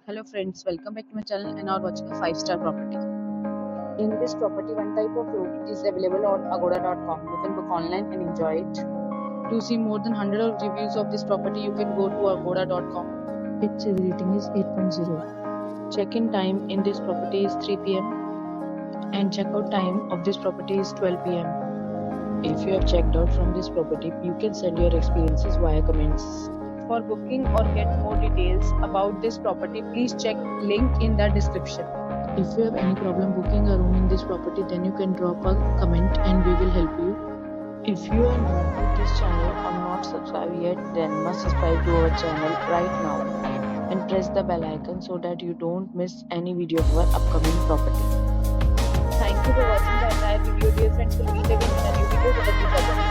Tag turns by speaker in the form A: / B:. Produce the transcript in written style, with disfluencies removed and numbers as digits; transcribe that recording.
A: Hello friends, welcome back to my channel and are watching a 5-star property. In this property, one type of room is available on agoda.com. You can book online and enjoy it. To see more than 100 of reviews of this property, you can go to agoda.com. Its rating is 8.0. Check-in time in this property is 3 p.m. and check-out time of this property is 12 p.m. If you have checked out from this property, you can send your experiences via comments. For booking or get more details about this property, please check link in the description. If you have any problem booking a room in this property, then you can drop a comment and we will help you. If you are new to this channel or not subscribed yet, then must subscribe to our channel right now and press the bell icon so that you don't miss any video of our upcoming property. Thank you for watching the entire video, dear friends. We'll meet again in a new video.